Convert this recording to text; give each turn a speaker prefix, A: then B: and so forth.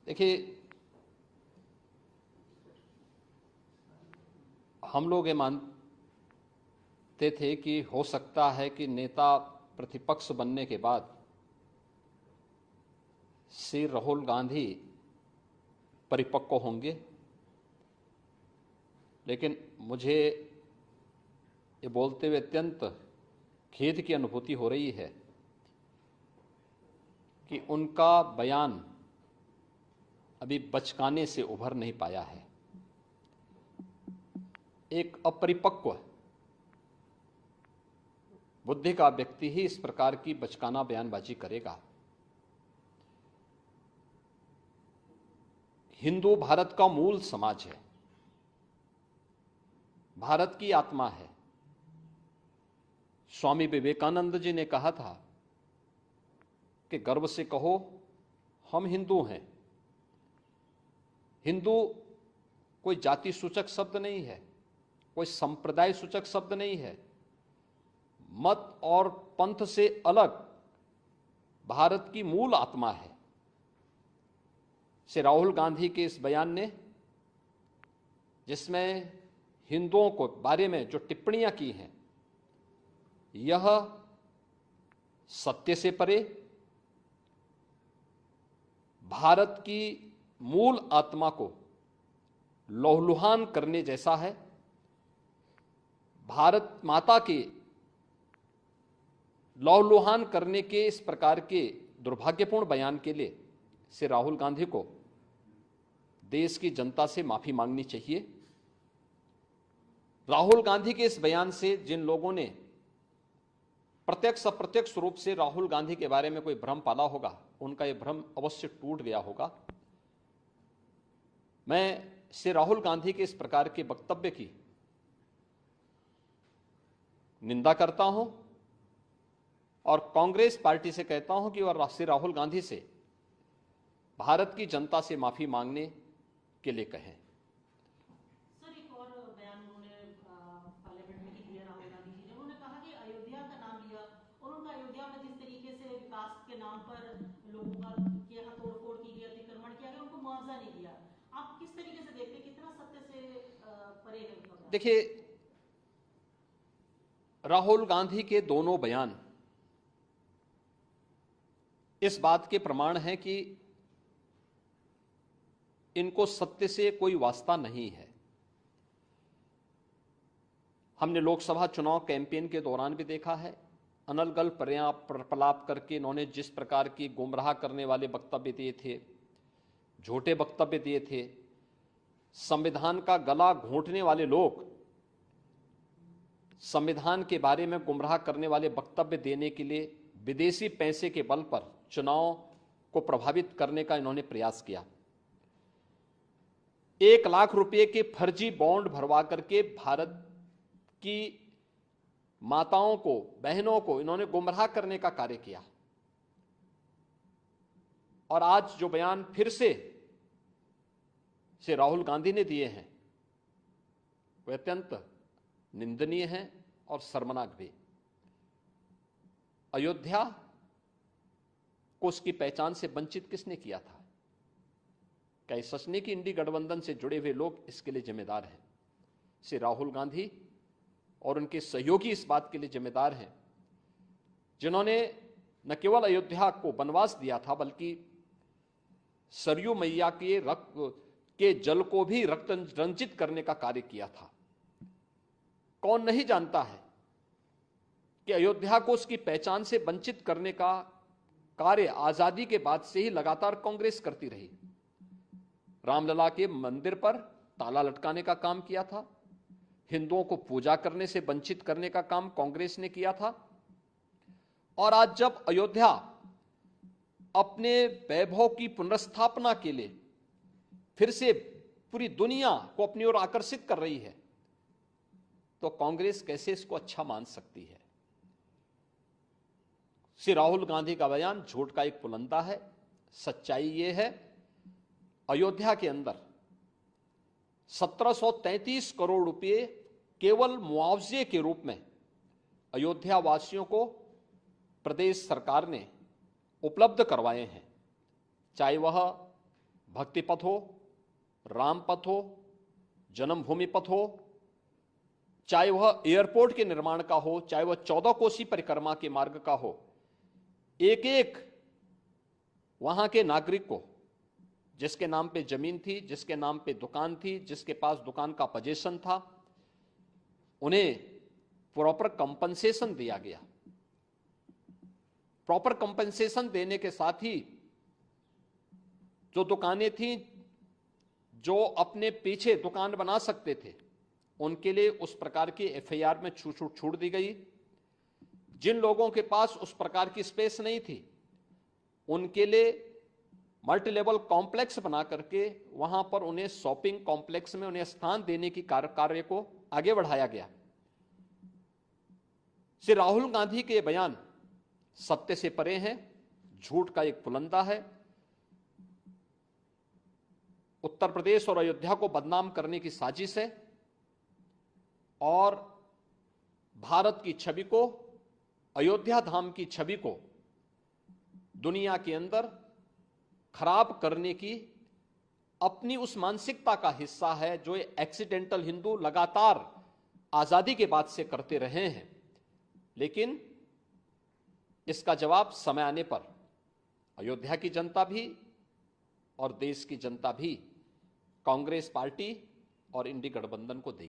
A: देखिए, हम लोग ये मानते थे कि हो सकता है कि नेता प्रतिपक्ष बनने के बाद श्री राहुल गांधी परिपक्व होंगे, लेकिन मुझे ये बोलते हुए अत्यंत खेद की अनुभूति हो रही है कि उनका बयान अभी बचकाने से उभर नहीं पाया है। एक अपरिपक्व बुद्धि का व्यक्ति ही इस प्रकार की बचकाना बयानबाजी करेगा। हिंदू भारत का मूल समाज है, भारत की आत्मा है। स्वामी विवेकानंद जी ने कहा था कि गर्व से कहो हम हिंदू हैं। हिंदू कोई जाति सूचक शब्द नहीं है, कोई संप्रदाय सूचक शब्द नहीं है। मत और पंथ से अलग भारत की मूल आत्मा है। श्री राहुल गांधी के इस बयान ने, जिसमें हिंदुओं को बारे में जो टिप्पणियां की हैं, यह सत्य से परे भारत की मूल आत्मा को लहूलुहान करने जैसा है। भारत माता के लहूलुहान करने के इस प्रकार के दुर्भाग्यपूर्ण बयान के लिए श्री राहुल गांधी को देश की जनता से माफी मांगनी चाहिए। राहुल गांधी के इस बयान से जिन लोगों ने प्रत्यक्ष अप्रत्यक्ष रूप से राहुल गांधी के बारे में कोई भ्रम पाला होगा, उनका यह भ्रम अवश्य टूट गया होगा। मैं श्री राहुल गांधी के इस प्रकार के वक्तव्य की निंदा करता हूं और कांग्रेस पार्टी से कहता हूं कि वह श्री राहुल गांधी से भारत की जनता से माफी मांगने के लिए कहें।
B: सर, एक और बयान उन्होंने पार्लियामेंट में दिया राहुल गांधी जी ने। उन्होंने कहा कि अयोध्या का नाम लिया और उनका अयोध्या में जिस तरीके से विकास के नाम पर लोगों का के यहाँ तोड़फोड़ की गई, अतिक्रमण किया गया, उनको मुआवजा नहीं दिया। आप किस तरीके से देखते हैं, कितना सत्य से परे है उनका बयान?
A: देखिए, राहुल गांधी के दोनों बयान इस बात के प्रमाण हैं कि इनको सत्य से कोई वास्ता नहीं है। हमने लोकसभा चुनाव कैंपेन के दौरान भी देखा है, अनर्गल प्रलाप करके इन्होंने जिस प्रकार की गुमराह करने वाले वक्तव्य दिए थे, झूठे वक्तव्य दिए थे। संविधान का गला घोंटने वाले लोग संविधान के बारे में गुमराह करने वाले वक्तव्य देने के लिए विदेशी पैसे के बल पर चुनाव को प्रभावित करने का इन्होंने प्रयास किया। 1 लाख रुपए के फर्जी बॉन्ड भरवा करके भारत की माताओं को, बहनों को इन्होंने गुमराह करने का कार्य किया। और आज जो बयान फिर से श्री राहुल गांधी ने दिए हैं, वे अत्यंत निंदनीय हैं और शर्मनाक भी। अयोध्या को उसकी पहचान से वंचित किसने किया था? क्या इस सच नहीं कि इंडी गठबंधन से जुड़े हुए लोग इसके लिए जिम्मेदार हैं? श्री राहुल गांधी और उनके सहयोगी इस बात के लिए जिम्मेदार हैं, जिन्होंने न केवल अयोध्या को वनवास दिया था, बल्कि सरयू मैया के रक्त के जल को भी रक्त रंजित करने का कार्य किया था। कौन नहीं जानता है कि अयोध्या को उसकी पहचान से वंचित करने का कार्य आजादी के बाद से ही लगातार कांग्रेस करती रही। रामलला के मंदिर पर ताला लटकाने का काम किया था, हिंदुओं को पूजा करने से वंचित करने का काम कांग्रेस ने किया था। और आज जब अयोध्या अपने वैभव की पुनर्स्थापना के लिए फिर से पूरी दुनिया को अपनी ओर आकर्षित कर रही है, तो कांग्रेस कैसे इसको अच्छा मान सकती है? श्री राहुल गांधी का बयान झूठ का एक पुलंदा है। सच्चाई यह है, अयोध्या के अंदर 1733 करोड़ रुपए केवल मुआवजे के रूप में अयोध्या वासियों को प्रदेश सरकार ने उपलब्ध करवाए हैं, चाहे वह भक्ति पथ हो, राम पथ हो, जन्मभूमि पथ हो, चाहे वह एयरपोर्ट के निर्माण का हो, चाहे वह 14 कोसी परिक्रमा के मार्ग का हो, एक एक वहां के नागरिक को, जिसके नाम पे जमीन थी, जिसके नाम पे दुकान थी, जिसके पास दुकान का पोजीशन था, उन्हें प्रॉपर कंपनसेशन दिया गया। प्रॉपर कंपनसेशन देने के साथ ही जो दुकानें थीं, जो अपने पीछे दुकान बना सकते थे, उनके लिए उस प्रकार की एफआईआर में छूट दी गई। जिन लोगों के पास उस प्रकार की स्पेस नहीं थी, उनके लिए मल्टी लेवल कॉम्प्लेक्स बना करके वहां पर उन्हें शॉपिंग कॉम्प्लेक्स में उन्हें स्थान देने की कार्य को आगे बढ़ाया गया। श्री राहुल गांधी के बयान सत्य से परे हैं, झूठ का एक पुलंदा है। उत्तर प्रदेश और अयोध्या को बदनाम करने की साजिश है और भारत की छवि को, अयोध्या धाम की छवि को दुनिया के अंदर खराब करने की अपनी उस मानसिकता का हिस्सा है जो एक्सीडेंटल हिंदू लगातार आजादी के बाद से करते रहे हैं। लेकिन इसका जवाब समय आने पर अयोध्या की जनता भी और देश की जनता भी कांग्रेस पार्टी और इंडी गठबंधन को देगी।